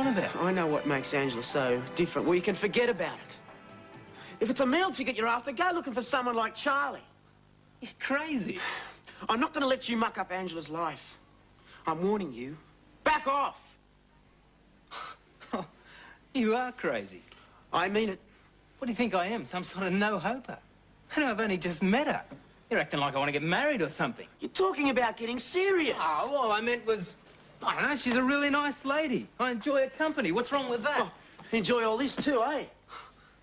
on about? I know what makes Angela so different. Well, you can forget about it. If it's a meal ticket you're after, go looking for someone like Charlie. You're crazy. I'm not going to let you muck up Angela's life. I'm warning you. Back off! You are crazy. I mean it. What do you think I am, some sort of no-hoper? I know I've only just met her. You're acting like I want to get married or something. You're talking about getting serious. Oh, all I meant was, I don't know, she's a really nice lady. I enjoy her company. What's wrong with that? Oh, enjoy all this too, eh?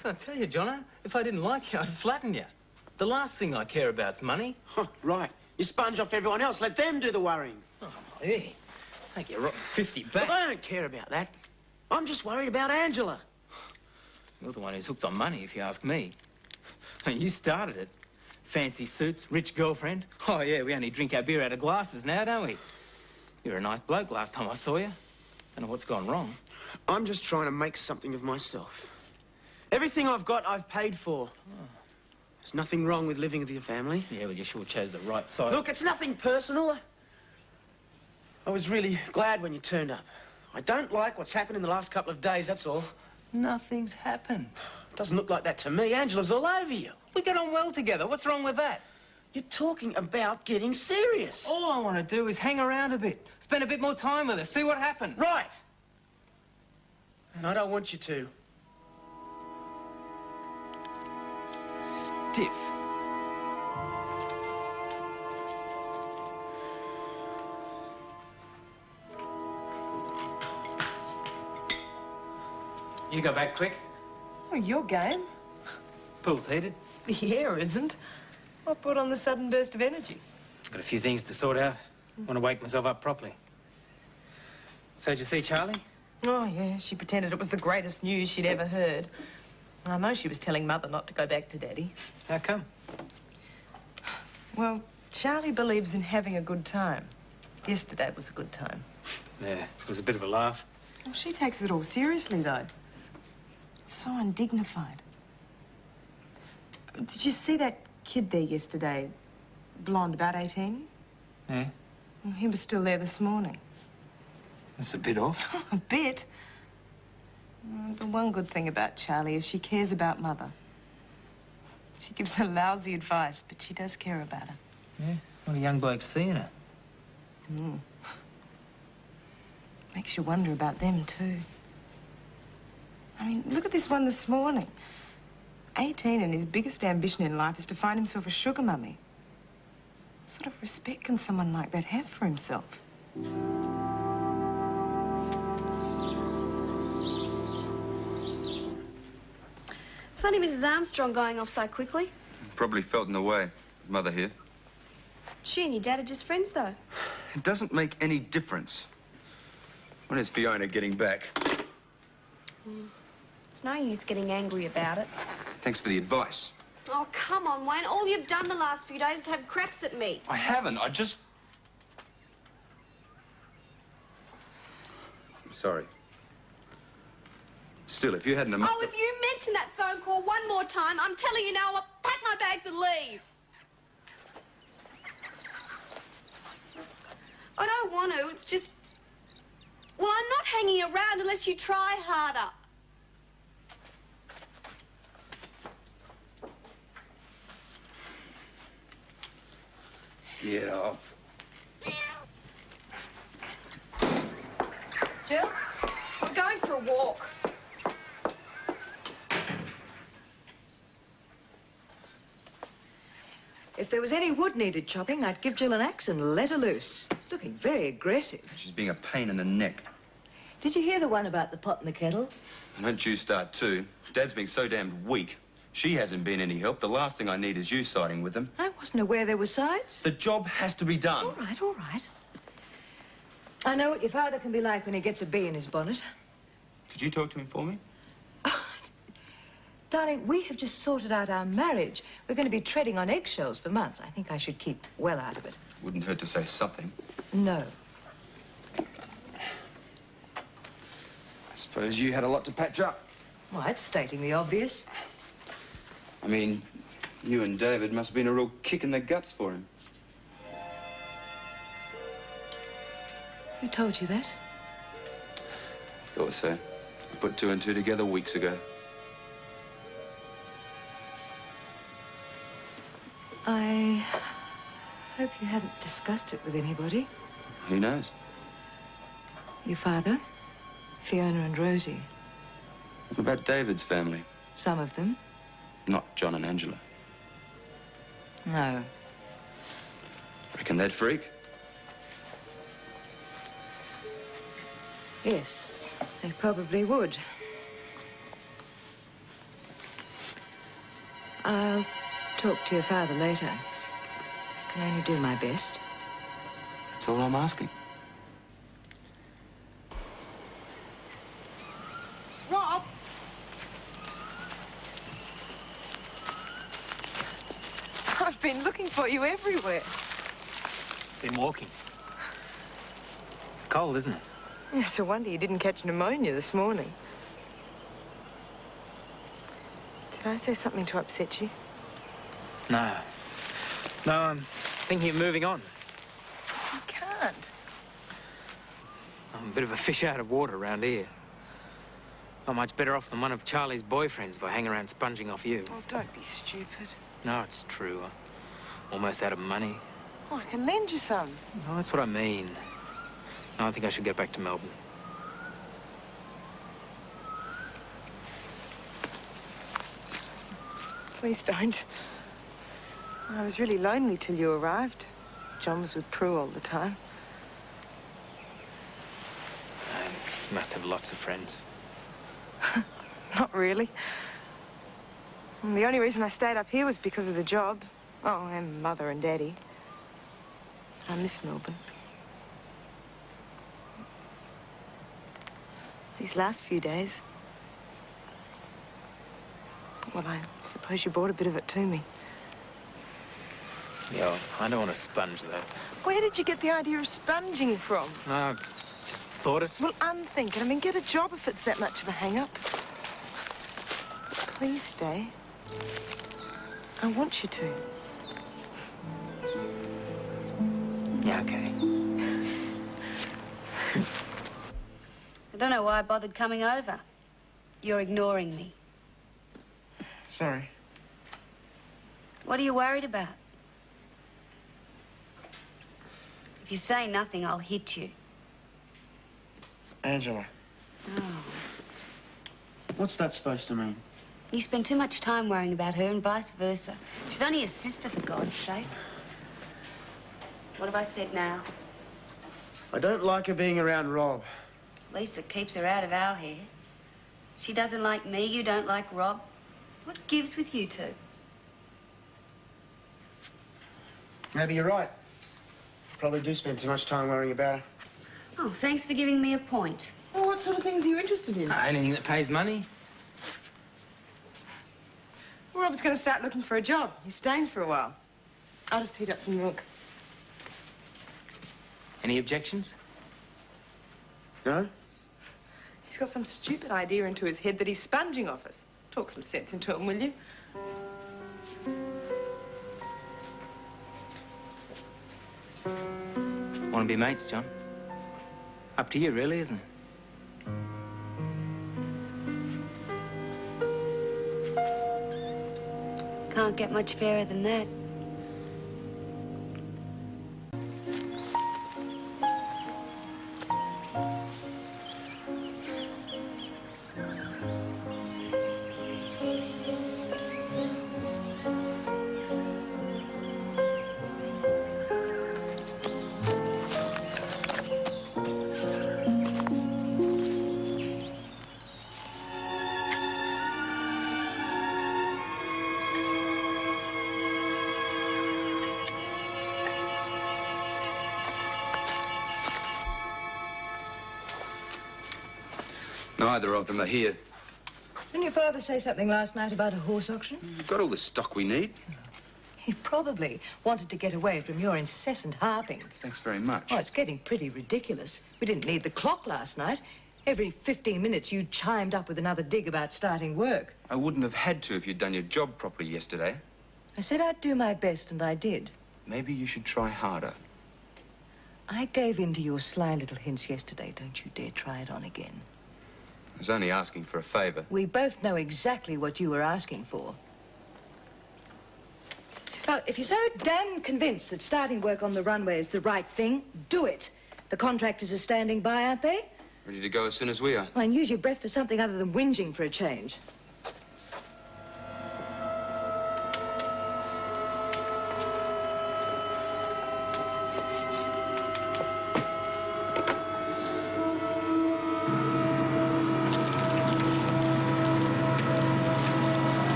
So I tell you, Jono, if I didn't like you, I'd flatten you. The last thing I care about's money. Huh, right. You sponge off everyone else, let them do the worrying. Oh, hey, take your rotten 50 back. Look, I don't care about that. I'm just worried about Angela. You're the one who's hooked on money, if you ask me. I mean, you started it. Fancy suits, rich girlfriend. Oh, yeah, we only drink our beer out of glasses now, don't we? You were a nice bloke last time I saw you. Don't know what's gone wrong. I'm just trying to make something of myself. Everything I've got, I've paid for. Oh. There's nothing wrong with living with your family. Yeah, well, you sure chose the right side. Look, it's nothing personal. I was really glad when you turned up. I don't like what's happened in the last couple of days, that's all. Nothing's happened. Doesn't look like that to me. Angela's all over you. We get on well together. What's wrong with that? You're talking about getting serious. All I want to do is hang around a bit. Spend a bit more time with her. See what happens. Right. And I don't want you to. Stiff. You go back quick. Oh, your game. Pool's heated. The air isn't. What brought on the sudden burst of energy? Got a few things to sort out. Want to wake myself up properly. So, did you see Charlie? Oh, yeah. She pretended it was the greatest news she'd ever heard. I know she was telling Mother not to go back to Daddy. How come? Well, Charlie believes in having a good time. Yesterday was a good time. Yeah, it was a bit of a laugh. Well, she takes it all seriously, though. It's so undignified. Did you see that kid there yesterday? Blonde, about 18? Yeah. Well, he was still there this morning. That's a bit off. A bit? The one good thing about Charlie is she cares about Mother. She gives her lousy advice, but she does care about her. Yeah? What a young bloke seeing her. Mm. Makes you wonder about them, too. I mean, look at this one this morning. 18 and his biggest ambition in life is to find himself a sugar mummy. What sort of respect can someone like that have for himself? Funny Mrs. Armstrong going off so quickly. Probably felt in the way. Mother here. She and your dad are just friends, though. It doesn't make any difference. When is Fiona getting back? It's no use getting angry about it. Thanks for the advice. Oh, come on, Wayne. All you've done the last few days is have cracks at me. I haven't. I just... I'm sorry. Still, if you hadn't... Oh, if you mention that phone call one more time, I'm telling you now, I'll pack my bags and leave. I don't want to. It's just... Well, I'm not hanging around unless you try harder. Get off. Jill, we're going for a walk. If there was any wood needed chopping, I'd give Jill an axe and let her loose. Looking very aggressive. She's being a pain in the neck. Did you hear the one about the pot and the kettle? Don't you start too. Dad's being so damned weak. She hasn't been any help. The last thing I need is you siding with them. I wasn't aware there were sides. The job has to be done. All right, all right. I know what your father can be like when he gets a bee in his bonnet. Could you talk to him for me? Darling, we have just sorted out our marriage. We're going to be treading on eggshells for months. I think I should keep well out of it. Wouldn't hurt to say something. No. I suppose you had a lot to patch up. Well, that's stating the obvious. I mean, you and David must have been a real kick in the guts for him. Who told you that? Thought so. I put two and two together weeks ago. I hope you haven't discussed it with anybody. Who knows? Your father, Fiona and Rosie. What about David's family? Some of them. Not John and Angela. No. Reckon they'd freak? Yes, they probably would. I'll talk to your father later. I can only do my best. That's all I'm asking. Rob! I've been looking for you everywhere. Been walking. It's cold, isn't it? It's a wonder you didn't catch pneumonia this morning. Did I say something to upset you? No. No, I'm thinking of moving on. You can't. I'm a bit of a fish out of water around here. Not much better off than one of Charlie's boyfriends by hanging around sponging off you. Oh, don't be stupid. No, it's true. I'm almost out of money. Oh, I can lend you some. No, that's what I mean. No, I think I should get back to Melbourne. Please don't. I was really lonely till you arrived. John was with Prue all the time. You must have lots of friends. Not really. And the only reason I stayed up here was because of the job. Oh, and Mother and Daddy. I miss Melbourne. These last few days... Well, I suppose you brought a bit of it to me. Yeah, well, I don't want to sponge, though. Where did you get the idea of sponging from? No, I just thought it. Well, unthink it. I mean, get a job if it's that much of a hang-up. Please stay. I want you to. Yeah, okay. I don't know why I bothered coming over. You're ignoring me. Sorry. What are you worried about? If you say nothing, I'll hit you. Angela. Oh. What's that supposed to mean? You spend too much time worrying about her and vice versa. She's only a sister, for God's sake. What have I said now? I don't like her being around Rob. At least it keeps her out of our hair. She doesn't like me, you don't like Rob. What gives with you two? Maybe you're right. Probably do spend too much time worrying about her. Oh, thanks for giving me a point. Well, what sort of things are you interested in? Anything that pays money. Well, Rob's going to start looking for a job. He's staying for a while. I'll just heat up some milk. Any objections? No? He's got some stupid idea into his head that he's sponging off us. Talk some sense into him, will you? Want to be mates, John? Up to you, really, isn't it? Can't get much fairer than that. Neither of them are here. Didn't your father say something last night about a horse auction? We've got all the stock we need. He probably wanted to get away from your incessant harping. Thanks very much. Oh, it's getting pretty ridiculous. We didn't need the clock last night. Every 15 minutes you chimed up with another dig about starting work. I wouldn't have had to if you'd done your job properly yesterday. I said I'd do my best, and I did. Maybe you should try harder. I gave in to your sly little hints yesterday. Don't you dare try it on again. I was only asking for a favour. We both know exactly what you were asking for. Now, if you're so damn convinced that starting work on the runway is the right thing, do it. The contractors are standing by, aren't they? Ready to go as soon as we are. Well, and use your breath for something other than whinging for a change.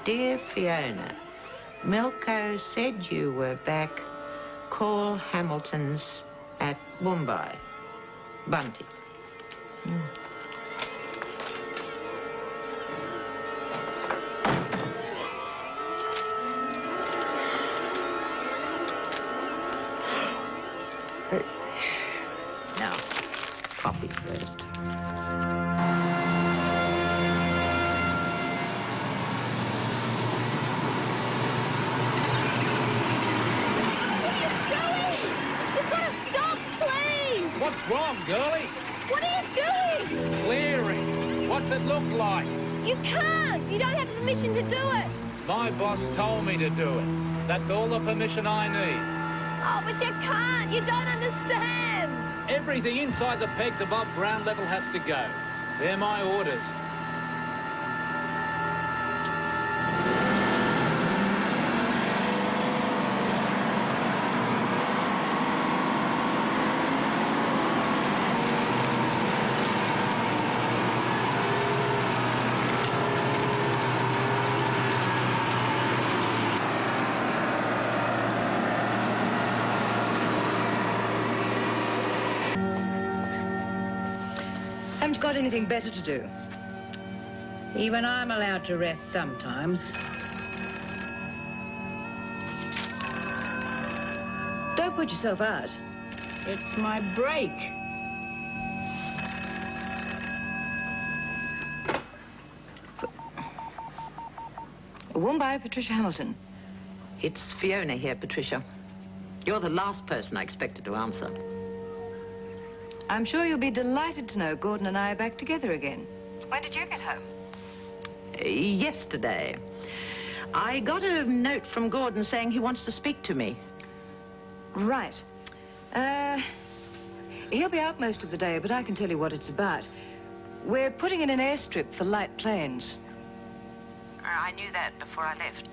Dear Fiona, Milko said you were back. Call Hamilton's at Mumbai. Bunty. Now, coffee first. What's wrong, girlie? What are you doing? Clearing. What's it look like? You can't. You don't have permission to do it. My boss told me to do it. That's all the permission I need. Oh, but you can't. You don't understand. Everything inside the pegs above ground level has to go. They're my orders. Haven't you got anything better to do? Even I'm allowed to rest sometimes. Don't put yourself out. It's my break. Mumbai, Patricia Hamilton. It's Fiona here, Patricia. You're the last person I expected to answer. I'm sure you'll be delighted to know Gordon and I are back together again. When did you get home? Yesterday. I got a note from Gordon saying he wants to speak to me. Right. He'll be out most of the day, but I can tell you what it's about. We're putting in an airstrip for light planes. I knew that before I left.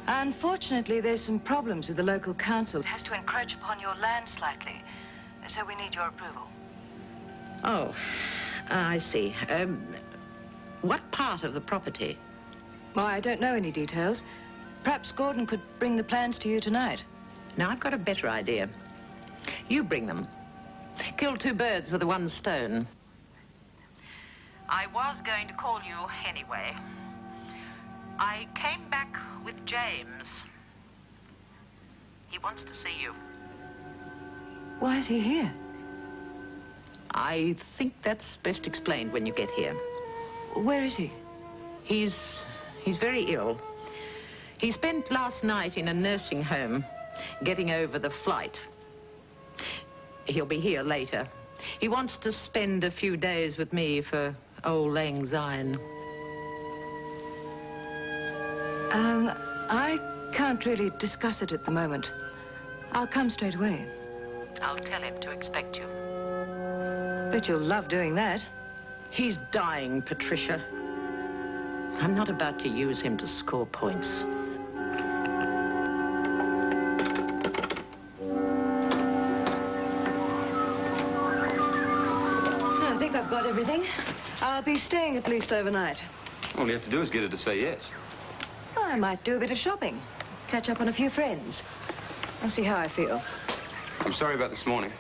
Unfortunately, there's some problems with the local council. It has to encroach upon your land slightly, so we need your approval. Oh, I see. What part of the property? Well, I don't know any details. Perhaps Gordon could bring the plans to you tonight. Now, I've got a better idea. You bring them. Kill two birds with one stone. I was going to call you anyway. I came back with James. He wants to see you. Why is he here? I think that's best explained when you get here. Where is he? He's very ill. He spent last night in a nursing home, getting over the flight. He'll be here later. He wants to spend a few days with me for auld lang syne. I can't really discuss it at the moment. I'll come straight away. I'll tell him to expect you. Bet you'll love doing that. He's dying, Patricia. I'm not about to use him to score points. got everything. I'll be staying at least overnight. All you have to do is get her to say yes. I might do a bit of shopping. Catch up on a few friends. I'll see how I feel. I'm sorry about this morning.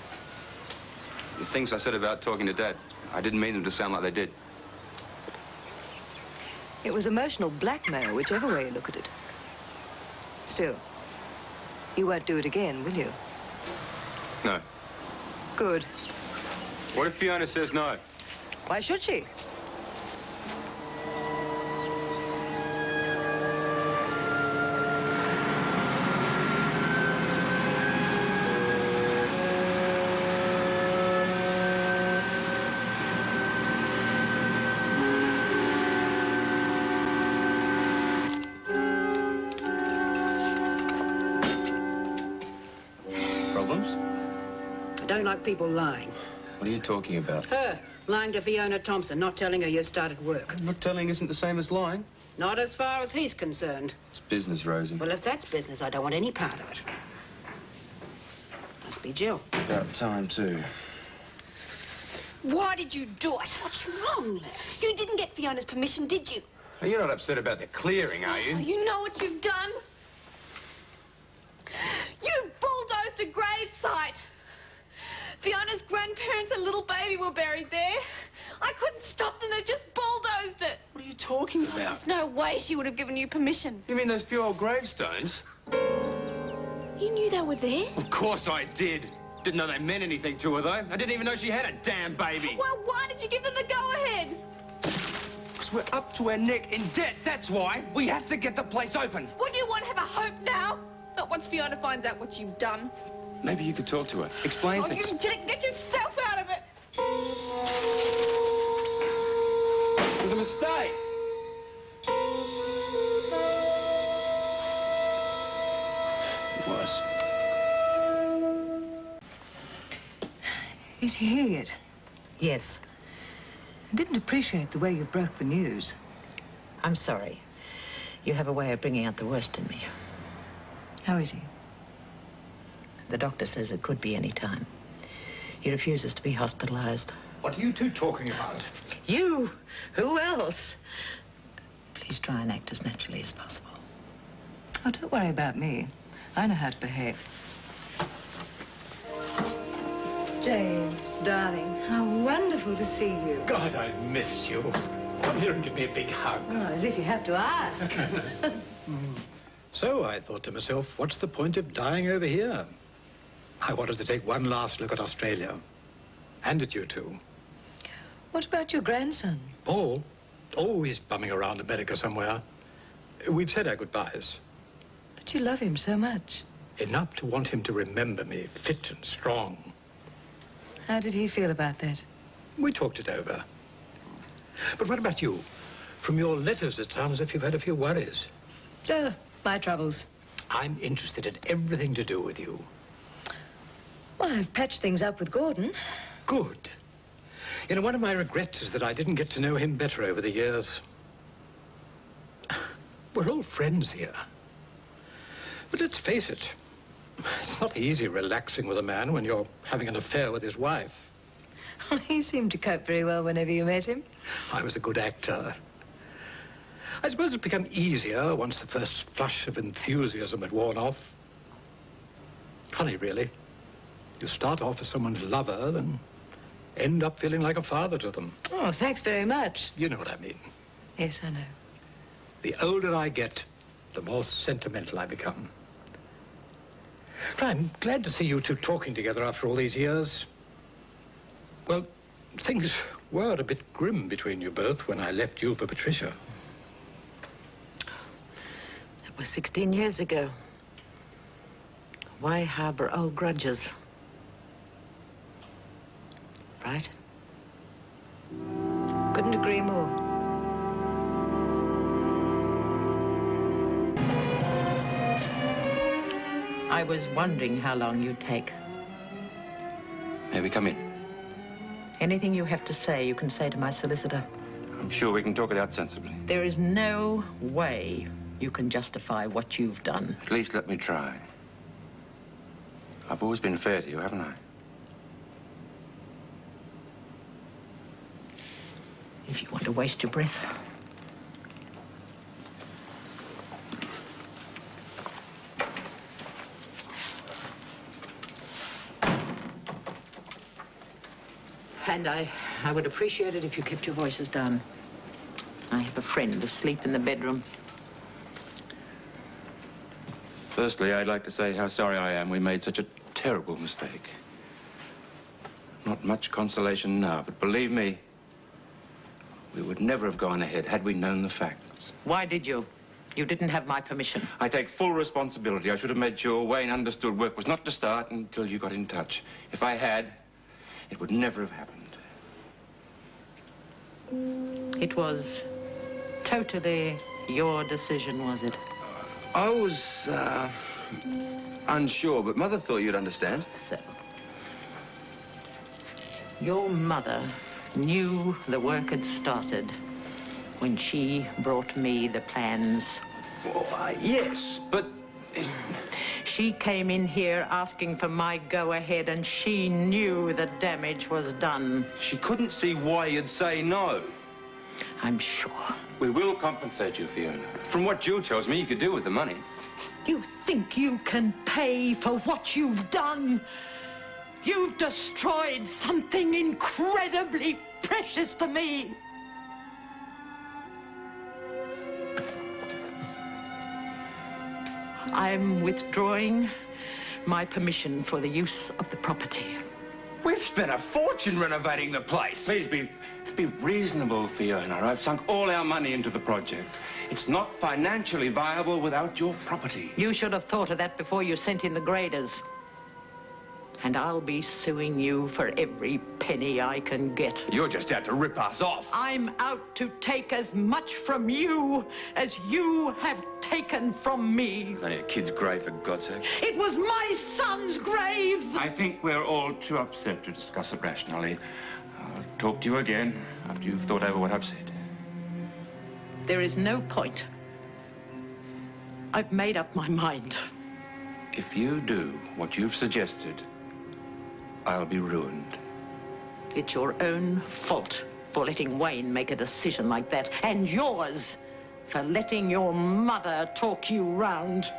The things I said about talking to Dad, I didn't mean them to sound like they did. It was emotional blackmail, whichever way you look at it. Still, you won't do it again, will you? No. Good. What if Fiona says no? Why should she? Problems? I don't like people lying. What are you talking about? Her lying to Fiona Thompson, not telling her you started work. Not telling isn't the same as lying. Not as far as he's concerned. It's business, Rosie. Well, if that's business, I don't want any part of it. Must be Jill. About time, too. Why did you do it? What's wrong, Les? You didn't get Fiona's permission, did you? Now, you're not upset about the clearing, are you? You know what you've done? You bulldozed a gravesite. Fiona's grandparents and little baby were buried there. I couldn't stop them. They just bulldozed it. What are you talking about? There's no way she would have given you permission. You mean those few old gravestones? You knew they were there? Of course I did. Didn't know they meant anything to her, though. I didn't even know she had a damn baby. Well, why did you give them the go-ahead? Because we're up to our neck in debt, that's why. We have to get the place open. What do you want? Have a hope now? Not once Fiona finds out what you've done. Maybe you could talk to her. Explain things. You get yourself out of it. It was a mistake. It was. Is he here yet? Yes. I didn't appreciate the way you broke the news. I'm sorry. You have a way of bringing out the worst in me. How is he? The doctor says it could be any time. He refuses to be hospitalized. What are you two talking about? You? Who else? Please try and act as naturally as possible. Oh, don't worry about me. I know how to behave. James, darling, how wonderful to see you. God, I missed you. Come here and give me a big hug. Oh, as if you have to ask. So I thought to myself, what's the point of dying over here? I wanted to take one last look at Australia. And at you two. What about your grandson? Paul? Oh, he's bumming around America somewhere. We've said our goodbyes. But you love him so much. Enough to want him to remember me, fit and strong. How did he feel about that? We talked it over. But what about you? From your letters, it sounds as if you've had a few worries. Oh, my troubles. I'm interested in everything to do with you. Well, I've patched things up with Gordon. Good. You know, one of my regrets is that I didn't get to know him better over the years. We're all friends here. But let's face it, it's not easy relaxing with a man when you're having an affair with his wife. He seemed to cope very well whenever you met him. I was a good actor. I suppose it's become easier once the first flush of enthusiasm had worn off. Funny, really. You start off as someone's lover, then end up feeling like a father to them. Oh, thanks very much. You know what I mean. Yes, I know. The older I get, the more sentimental I become. But I'm glad to see you two talking together after all these years. Well, things were a bit grim between you both when I left you for Patricia. It was 16 years ago. Why harbor old grudges? Right? Couldn't agree more. I was wondering how long you'd take. May we come in? Anything you have to say, you can say to my solicitor. I'm sure we can talk it out sensibly. There is no way you can justify what you've done. At least let me try. I've always been fair to you, haven't I? if you want to waste your breath. And I would appreciate it if you kept your voices down. I have a friend asleep in the bedroom. Firstly, I'd like to say how sorry I am we made such a terrible mistake. Not much consolation now, but believe me, we would never have gone ahead had we known the facts. Why did you? You didn't have my permission. I take full responsibility. I should have made sure Wayne understood work was not to start until you got in touch. If I had, it would never have happened. It was totally your decision, was it? I was, unsure, but Mother thought you'd understand. So, your mother knew the work had started when she brought me the plans. Oh, yes, but... She came in here asking for my go-ahead, and she knew the damage was done. She couldn't see why you'd say no. I'm sure. We will compensate you, Fiona. From what Jill tells me, you could do with the money. You think you can pay for what you've done? You've destroyed something incredibly precious to me. I'm withdrawing my permission for the use of the property. We've spent a fortune renovating the place. Please be reasonable, Fiona. I've sunk all our money into the project. It's not financially viable without your property. You should have thought of that before you sent in the graders. And I'll be suing you for every penny I can get. You're just out to rip us off. I'm out to take as much from you as you have taken from me. It's only a kid's grave, for God's sake. It was my son's grave. I think we're all too upset to discuss it rationally. I'll talk to you again after you've thought over what I've said. There is no point. I've made up my mind. If you do what you've suggested, I'll be ruined. It's your own fault for letting Wayne make a decision like that, and yours for letting your mother talk you round.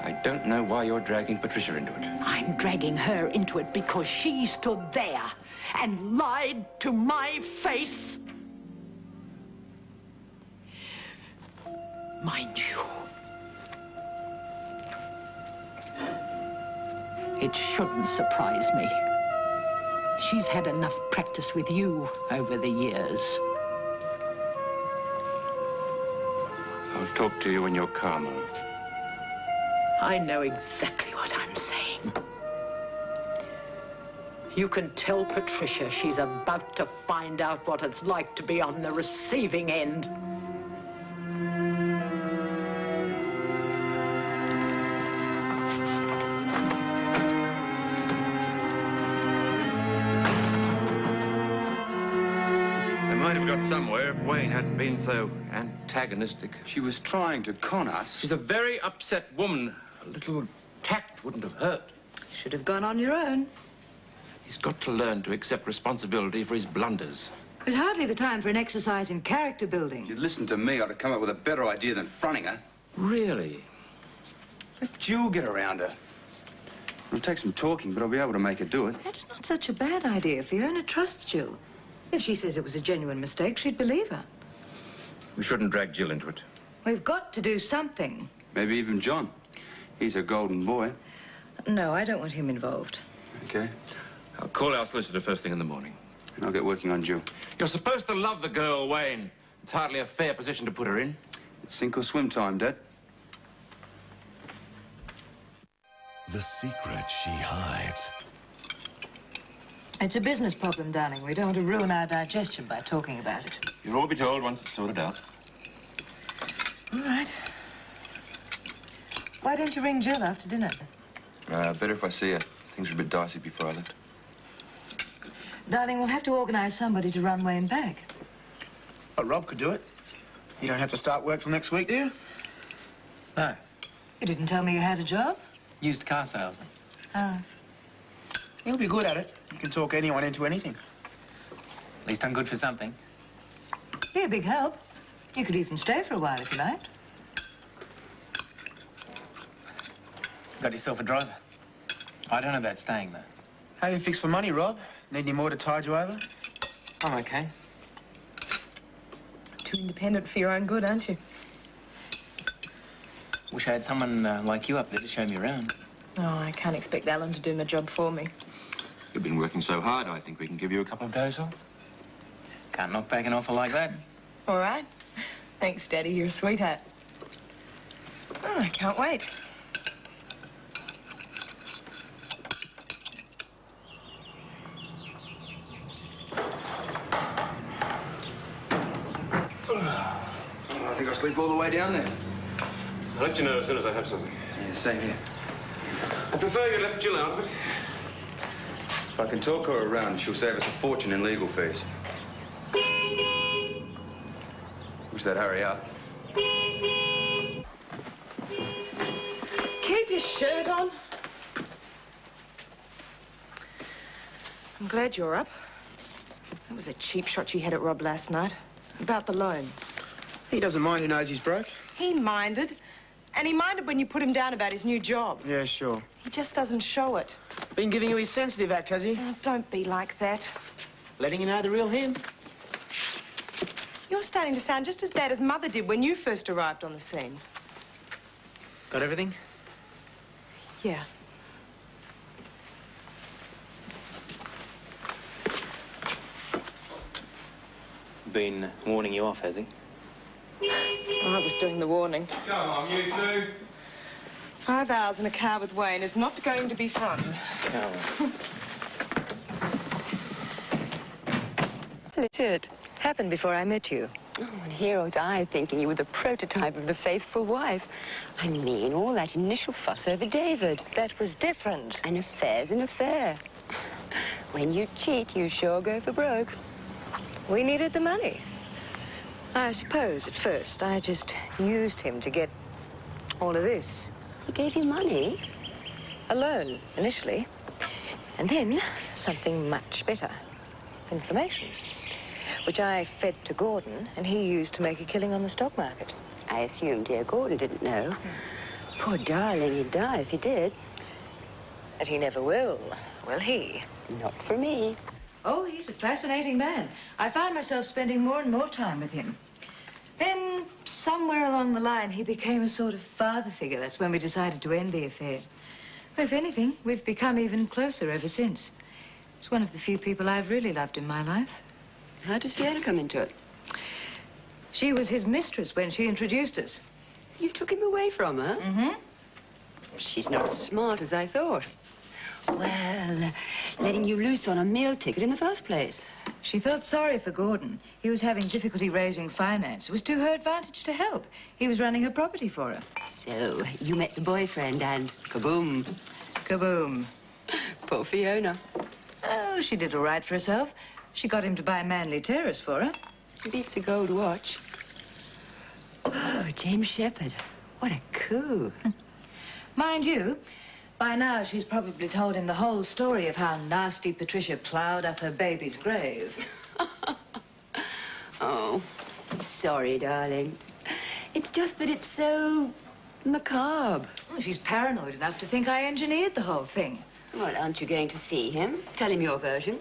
I don't know why you're dragging Patricia into it. I'm dragging her into it because she stood there and lied to my face. Mind you, it shouldn't surprise me. She's had enough practice with you over the years. I'll talk to you when you're calmer. I know exactly what I'm saying. You can tell Patricia she's about to find out what it's like to be on the receiving end. Somewhere if Wayne hadn't been so antagonistic. She was trying to con us. She's a very upset woman. A little tact wouldn't have hurt. Should have gone on your own. He's got to learn to accept responsibility for his blunders. It's hardly the time for an exercise in character building. If you'd listened to me, I'd have come up with a better idea than fronting her. Really? Let Jill get around her. It'll take some talking, but I'll be able to make her do it. That's not such a bad idea. Fiona trusts Jill. If she says it was a genuine mistake, she'd believe her. We shouldn't drag Jill into it. We've got to do something. Maybe even John. He's a golden boy. No, I don't want him involved. Okay. I'll call our solicitor first thing in the morning. And I'll get working on Jill. You're supposed to love the girl, Wayne. It's hardly a fair position to put her in. It's sink or swim time, Dad. The secret she hides. It's a business problem, darling. We don't want to ruin our digestion by talking about it. You'll all be told once it's sorted out. All right. Why don't you ring Jill after dinner? Better if I see her. Things were a bit dicey before I left. Darling, we'll have to organise somebody to run Wayne back. Oh, Rob could do it. You don't have to start work till next week, do you? No. You didn't tell me you had a job? Used car salesman. Ah. You'll be good at it. You can talk anyone into anything. At least I'm good for something. Be a big help. You could even stay for a while if you liked. Got yourself a driver? I don't know about staying, though. How you fixed for money, Rob? Need any more to tide you over? I'm okay. Too independent for your own good, aren't you? Wish I had someone like you up there to show me around. Oh, I can't expect Alan to do my job for me. You've been working so hard, I think we can give you a couple of days off. Can't knock back an offer like that. All right. Thanks, Daddy. You're a sweetheart. Oh, I can't wait. I think I'll sleep all the way down there. I'll let you know as soon as I have something. Yeah, same here. I prefer you left Jill out of it. If I can talk her around, she'll save us a fortune in legal fees. Wish they'd hurry up. Keep your shirt on. I'm glad you're up. That was a cheap shot you had at Rob last night. About the loan. He doesn't mind who knows he's broke. He minded. And he minded when you put him down about his new job. Yeah, sure. He just doesn't show it. Been giving you his sensitive act, has he? Oh, don't be like that. Letting you know the real him. You're starting to sound just as bad as Mother did when you first arrived on the scene. Got everything? Yeah. Been warning you off, has he? I was doing the warning. Come on, you two. 5 hours in a car with Wayne is not going to be fun. It did. Happened before I met you. Oh, and here was I thinking you were the prototype of the faithful wife. I mean, all that initial fuss over David. That was different. An affair's an affair. When you cheat, you sure go for broke. We needed the money. I suppose at first I just used him to get all of this. He gave you money? A loan, initially. And then something much better. Information. Which I fed to Gordon, and he used to make a killing on the stock market. I assume dear Gordon didn't know. Poor darling, he'd die if he did. And he never will he? Not for me. Oh, he's a fascinating man. I found myself spending more and more time with him. Then, somewhere along the line, he became a sort of father figure. That's when we decided to end the affair. Well, if anything, we've become even closer ever since. He's one of the few people I've really loved in my life. How does Fiona come into it? She was his mistress when she introduced us. You took him away from her? Mm-hmm. She's not as smart as I thought. Well, letting you loose on a meal ticket in the first place. She felt sorry for Gordon. He was having difficulty raising finance. It was to her advantage to help. He was running a property for her. So, you met the boyfriend and kaboom. Kaboom. Poor Fiona. Oh, she did all right for herself. She got him to buy Manly Terrace for her. Beats a gold watch. Oh, James Shepherd. What a coup. Mind you, by now she's probably told him the whole story of how nasty Patricia ploughed up her baby's grave. Oh, sorry, darling. It's just that it's so macabre. Well, she's paranoid enough to think I engineered the whole thing. Well, aren't you going to see him? Tell him your version.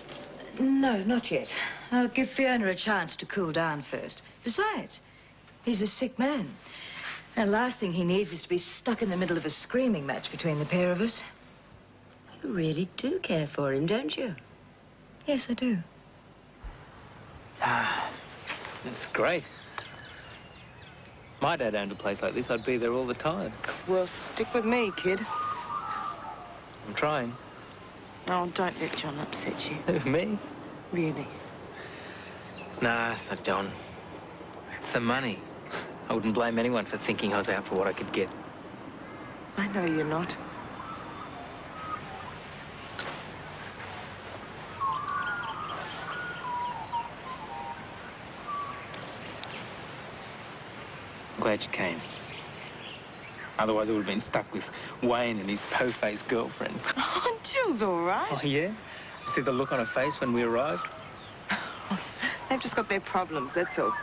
No, not yet. I'll give Fiona a chance to cool down first. Besides, he's a sick man. And the last thing he needs is to be stuck in the middle of a screaming match between the pair of us. You really do care for him, don't you? Yes, I do. Ah, that's great. My dad owned a place like this. I'd be there all the time. Well, stick with me, kid. I'm trying. Oh, don't let John upset you. Who, me? Really. Nah, it's not John. It's the money. I wouldn't blame anyone for thinking I was out for what I could get. I know you're not. I'm glad you came. Otherwise, I would have been stuck with Wayne and his po-faced girlfriend. Oh, Jill's all right. Oh, yeah? Did you see the look on her face when we arrived? They've just got their problems, that's all.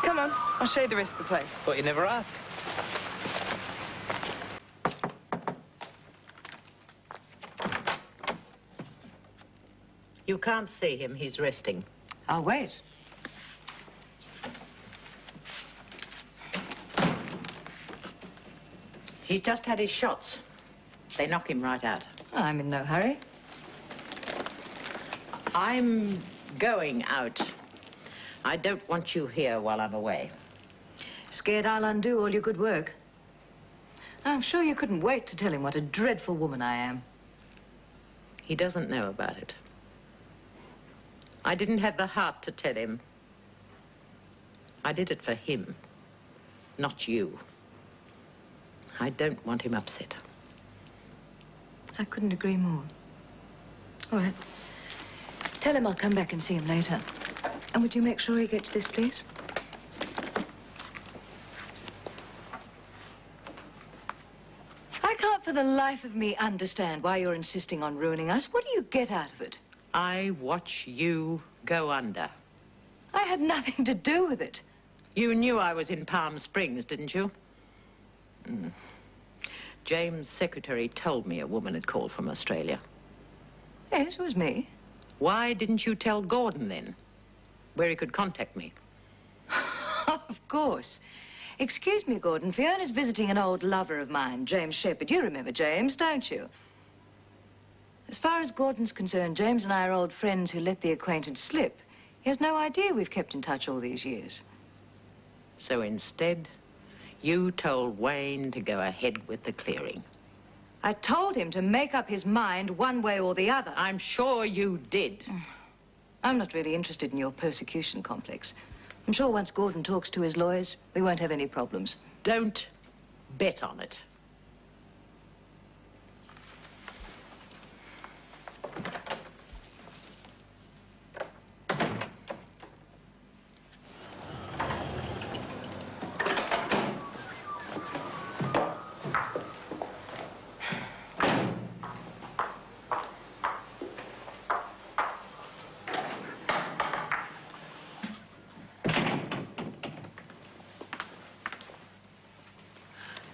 Come on, I'll show you the rest of the place. Thought you never asked. You can't see him. He's resting. I'll wait. He's just had his shots. They knock him right out. I'm in no hurry. I'm going out. I don't want you here while I'm away. Scared I'll undo all your good work. I'm sure you couldn't wait to tell him what a dreadful woman I am. He doesn't know about it. I didn't have the heart to tell him. I did it for him, not you. I don't want him upset. I couldn't agree more. All right. Tell him I'll come back and see him later. And would you make sure he gets this, please? I can't for the life of me understand why you're insisting on ruining us. What do you get out of it? I watch you go under. I had nothing to do with it. You knew I was in Palm Springs, didn't you? Mm. James' secretary told me a woman had called from Australia. Yes, it was me. Why didn't you tell Gordon then, where he could contact me? Of course. Excuse me, Gordon. Fiona's visiting an old lover of mine, James Shepherd. You remember James, don't you? As far as Gordon's concerned, James and I are old friends who let the acquaintance slip. He has no idea we've kept in touch all these years. So instead, you told Wayne to go ahead with the clearing. I told him to make up his mind one way or the other. I'm sure you did. I'm not really interested in your persecution complex. I'm sure once Gordon talks to his lawyers, we won't have any problems. Don't bet on it.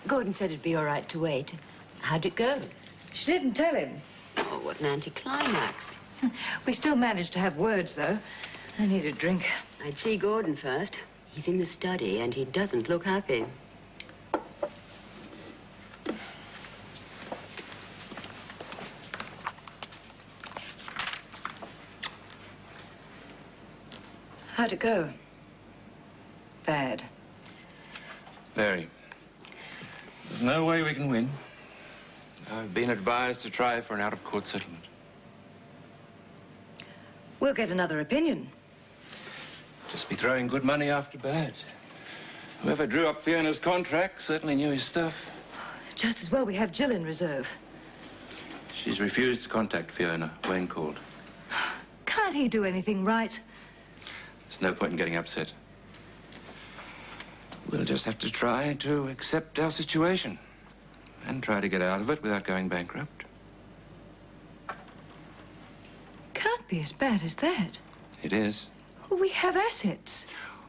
Gordon said it'd be all right to wait. How'd it go? She didn't tell him. Oh, what an anticlimax. We still managed to have words, though. I need a drink. I'd see Gordon first. He's in the study, and he doesn't look happy. How'd it go? Bad. Very. There's no way we can win. I've been advised to try for an out-of-court settlement. We'll get another opinion. Just be throwing good money after bad. Whoever drew up Fiona's contract certainly knew his stuff. Just as well we have Jill in reserve. She's refused to contact Fiona. Wayne called. Can't he do anything right? There's no point in getting upset. We'll just have to try to accept our situation and try to get out of it without going bankrupt. Can't be as bad as that. It is. Well, we have assets.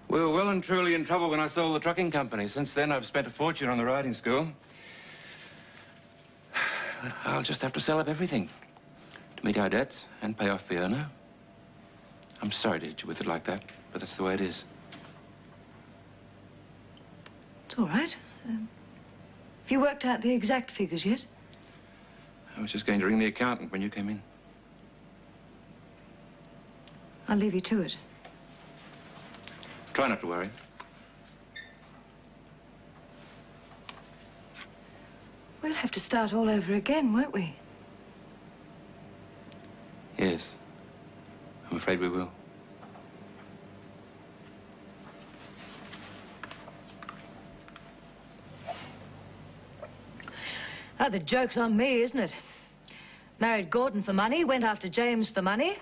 We were well and truly in trouble when I sold the trucking company. Since then, I've spent a fortune on the riding school. I'll just have to sell up everything to meet our debts and pay off Fiona. I'm sorry to hit you with it like that, but that's the way it is. It's all right. Have you worked out the exact figures yet? I was just going to ring the accountant when you came in. I'll leave you to it. Try not to worry. We'll have to start all over again, won't we? Yes. I'm afraid we will. Oh, the joke's on me, isn't it? Married Gordon for money, went after James for money.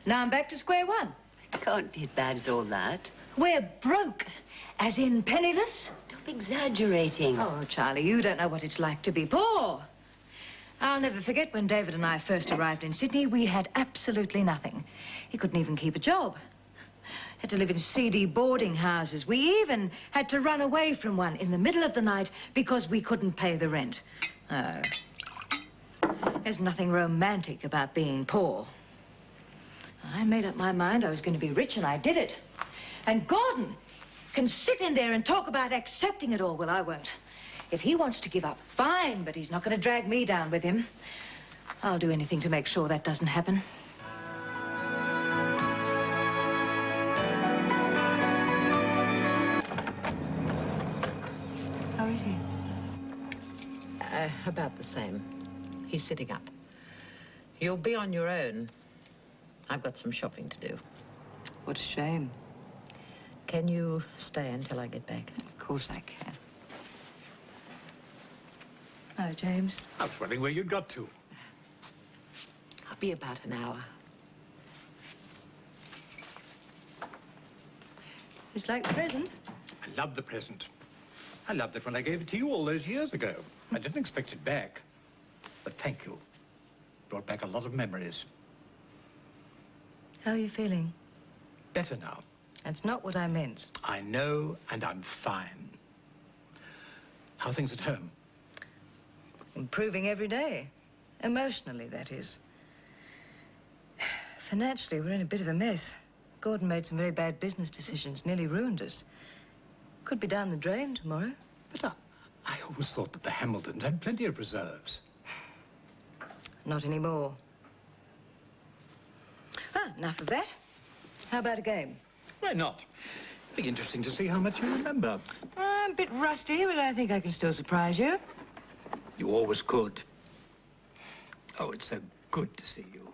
Now I'm back to square one. It can't be as bad as all that. We're broke, as in penniless. Stop exaggerating. Oh, Charlie, you don't know what it's like to be poor. I'll never forget when David and I first arrived in Sydney, we had absolutely nothing. He couldn't even keep a job. Had to live in seedy boarding houses. We even had to run away from one in the middle of the night because we couldn't pay the rent. Oh. There's nothing romantic about being poor. I made up my mind I was going to be rich, and I did it. And Gordon can sit in there and talk about accepting it all. Well, I won't. If he wants to give up, fine, but he's not going to drag me down with him. I'll do anything to make sure that doesn't happen. How is he? About the same. He's sitting up. You'll be on your own. I've got some shopping to do. What a shame. Can you stay until I get back? Of course I can. Oh, James. I was wondering where you'd got to. I'll be about an hour. Did you like the present? I love the present. I loved it when I gave it to you all those years ago. I didn't expect it back. But thank you. Brought back a lot of memories. How are you feeling? Better now. That's not what I meant. I know, and I'm fine. How are things at home? Improving every day. Emotionally, that is. Financially, we're in a bit of a mess. Gordon made some very bad business decisions, nearly ruined us. Could be down the drain tomorrow. But I always thought that the Hamiltons had plenty of reserves. Not anymore. Ah, enough of that. How about a game? Why not? Be interesting to see how much you remember. I'm a bit rusty, but I think I can still surprise you. You always could. Oh, it's so good to see you.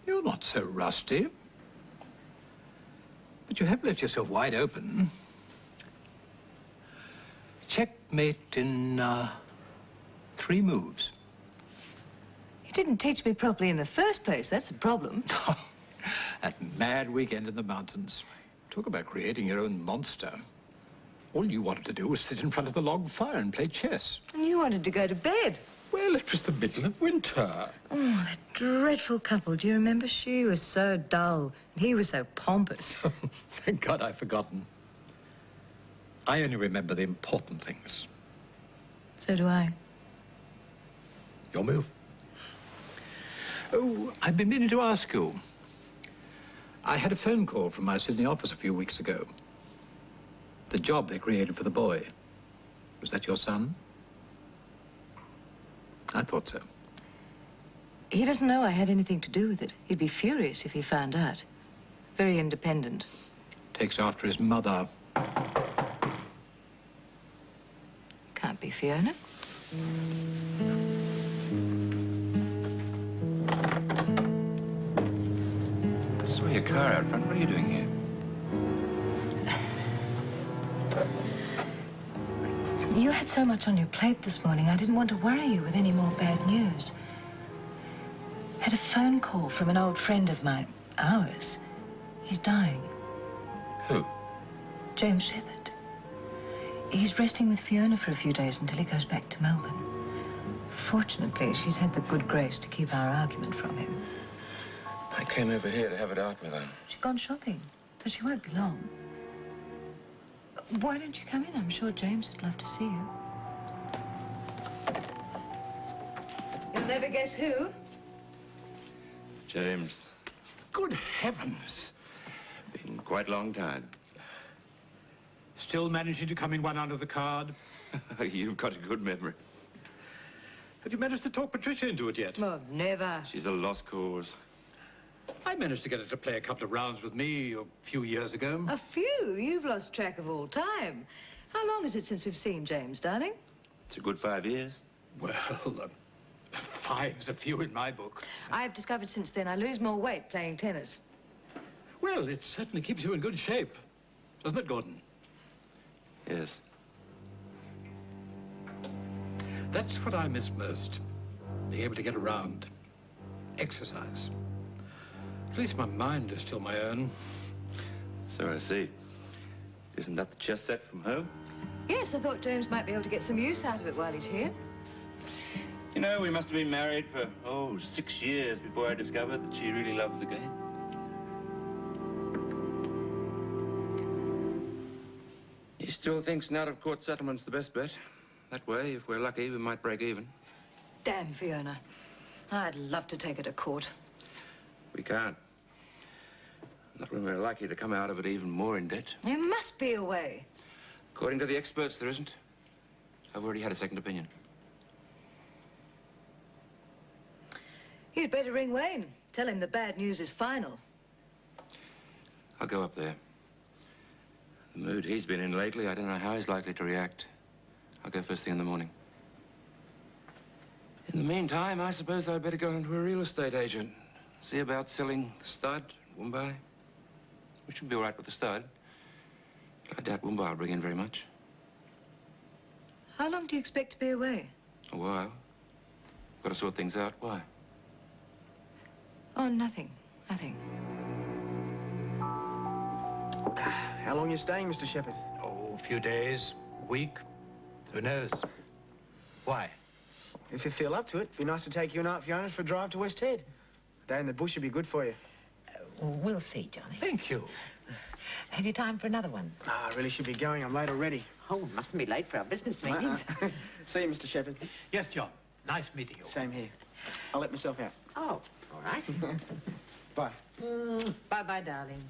You're not so rusty. But you have left yourself wide open. Checkmate in 3 moves. You didn't teach me properly in the first place. That's a problem. That mad weekend in the mountains. Talk about creating your own monster. All you wanted to do was sit in front of the log fire and play chess. And you wanted to go to bed. Well, it was the middle of winter. Oh, that dreadful couple. Do you remember? She was so dull, and he was so pompous. Thank God I've forgotten. I only remember the important things. So do I. Your move. Oh, I've been meaning to ask you. I had a phone call from my Sydney office a few weeks ago. The job they created for the boy. Was that your son? I thought so. He doesn't know I had anything to do with it. He'd be furious if he found out. Very independent. Takes after his mother. Can't be Fiona. I saw your car out front. What are you doing here? You had so much on your plate this morning, I didn't want to worry you with any more bad news. Had a phone call from an old friend of mine. Ours. He's dying. Who? James Shepherd. He's resting with Fiona for a few days until he goes back to Melbourne. Fortunately, she's had the good grace to keep our argument from him. I came over here to have it out with her. She's gone shopping, but she won't be long. Why don't you come in? I'm sure James would love to see you. You'll never guess who? James. Good heavens. Been quite a long time. Still managing to come in one under the card? You've got a good memory. Have you managed to talk Patricia into it yet? Oh, never. She's a lost cause. I managed to get her to play a couple of rounds with me a few years ago. A few? You've lost track of all time. How long is it since we've seen James, darling? It's a good 5 years. Well, 5's a few in my book. I've discovered since then I lose more weight playing tennis. Well, it certainly keeps you in good shape. Doesn't it, Gordon? Yes. That's what I miss most. Being able to get around. Exercise. At least my mind is still my own. So I see. Isn't that the chess set from home? Yes, I thought James might be able to get some use out of it while he's here. You know, we must have been married for, 6 years before I discovered that she really loved the game. He still thinks an out-of-court settlement's the best bet. That way, if we're lucky, we might break even. Damn Fiona. I'd love to take her to court. We can't. Not when we're likely to come out of it even more in debt. There must be a way. According to the experts, there isn't. I've already had a second opinion. You'd better ring Wayne. Tell him the bad news is final. I'll go up there. The mood he's been in lately, I don't know how he's likely to react. I'll go first thing in the morning. In the meantime, I suppose I'd better go into a real estate agent. See about selling the stud, Woombye. We should be all right with the stud. But I doubt Woombye will bring in very much. How long do you expect to be away? A while. Got to sort things out. Why? Oh, nothing. Nothing. How long are you staying, Mr. Shepherd? Oh, a few days, a week. Who knows? Why? If you feel up to it, it'd be nice to take you and Aunt Fiona for a drive to West Head. A day in the bush would be good for you. We'll see, Johnny. Thank you. Have you time for another one? I really should be going. I'm late already. Oh, mustn't be late for our business meetings. See you, Mr. Shepherd. Yes, John. Nice meeting you. Same here. I'll let myself out. Oh, all right. Bye. Bye-bye, darling.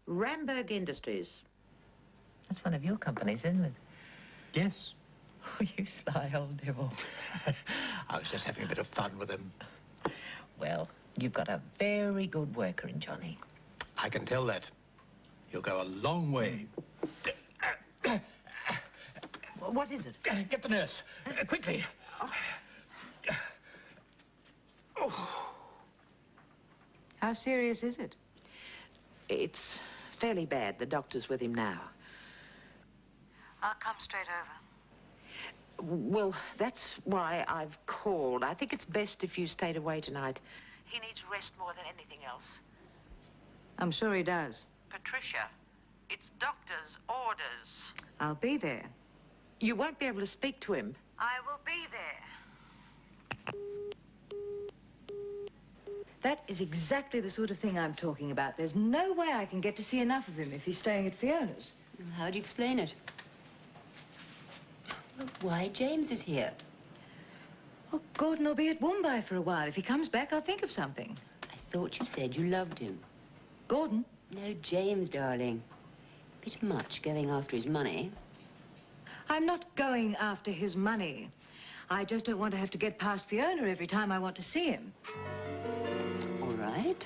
Ramberg Industries. That's one of your companies, isn't it? Yes. Oh, you sly old devil. I was just having a bit of fun with him. Well, you've got a very good worker in Johnny. I can tell that. You'll go a long way. What is it? Get the nurse. Quickly. How serious is it? It's fairly bad. The doctor's with him now. I'll come straight over. Well, that's why I've called. I think it's best if you stayed away tonight. He needs rest more than anything else. I'm sure he does. Patricia, it's doctor's orders. I'll be there. You won't be able to speak to him. I will be there. That is exactly the sort of thing I'm talking about. There's no way I can get to see enough of him if he's staying at Fiona's. How do you explain it? Well, why James is here. Well, Gordon will be at Woombye for a while. If he comes back, I'll think of something. I thought you said you loved him. Gordon? No, James, darling. Bit much going after his money. I'm not going after his money. I just don't want to have to get past Fiona every time I want to see him. All right.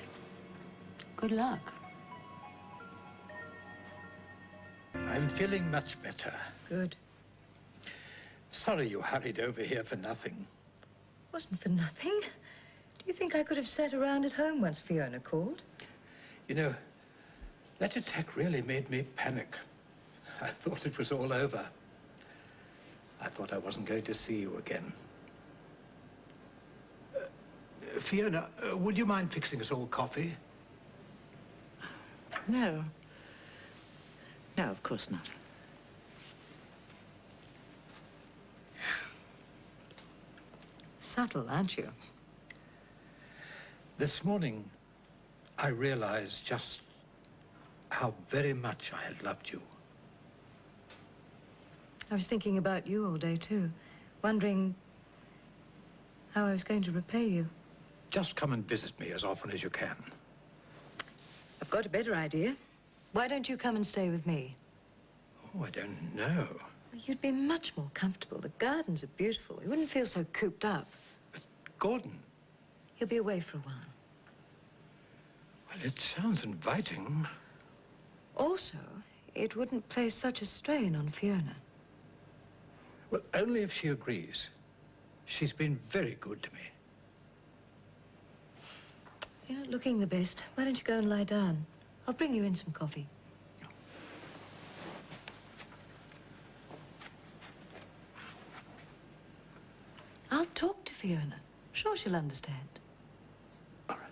Good luck. I'm feeling much better. Good. Sorry you hurried over here for nothing. Wasn't for nothing. Do you think I could have sat around at home once Fiona called? You know, that attack really made me panic. I thought it was all over. I thought I wasn't going to see you again. Fiona, would you mind fixing us all coffee? No. No, of course not. Subtle, aren't you? This morning, I realized just how very much I had loved you. I was thinking about you all day, too. Wondering how I was going to repay you. Just come and visit me as often as you can. I've got a better idea. Why don't you come and stay with me? Oh, I don't know. Well, you'd be much more comfortable. The gardens are beautiful. You wouldn't feel so cooped up. But Gordon... He'll be away for a while. Well, it sounds inviting. Also, it wouldn't place such a strain on Fiona. Well, only if she agrees. She's been very good to me. You're not looking the best. Why don't you go and lie down? I'll bring you in some coffee. I'll talk to Fiona. I'm sure she'll understand. All right.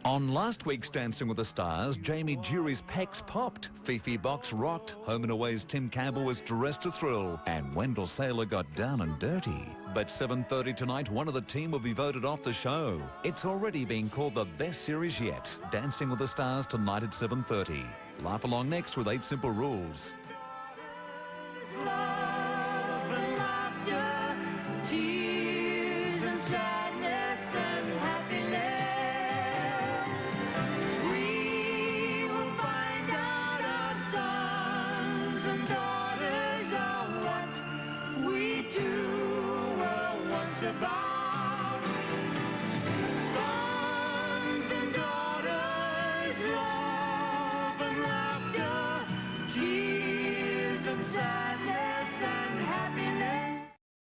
On last week's Dancing with the Stars, Jamie Jury's pecs popped, Fifi Box rocked, Home and Away's Tim Campbell was dressed to thrill, and Wendell Saylor got down and dirty. But 7:30 tonight, one of the team will be voted off the show. It's already been called the best series yet. Dancing with the Stars tonight at 7:30. Laugh along next with 8 Simple Rules.